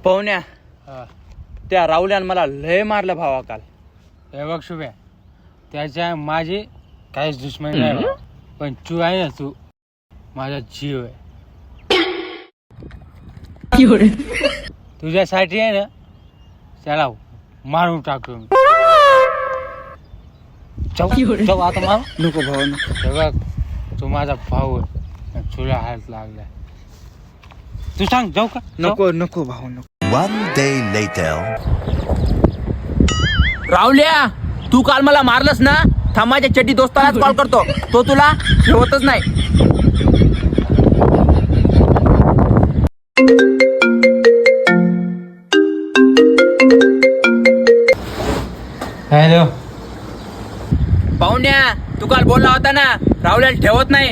पाहुण्या हा. त्या राहुल्यानं मला लय मारलं भावा काल. हे बघ शुभ्या, त्याच्या माझी काहीच दुश्मनी नाही भावा. पण तू आहे ना, तू माझा जीव आहे. तुझ्यासाठी आहे ना, त्याला मारून टाकतो मी. जाऊ आता मार. नको भावा नको. हे बघ, तू माझा भाऊ आहे, तुला हात लागलाय. तू सांग जाऊ का? नको नको भाऊ नको. One day later. राहुल्या, तू काल मला मारलंस ना, थांब माझ्या चड्डी दोस्तालाच कॉल करतो, तो तुला ठेवतच नाही. हॅलो. पाहुण्या, तू काल बोलला होता ना राहुल्याला ठेवत नाही.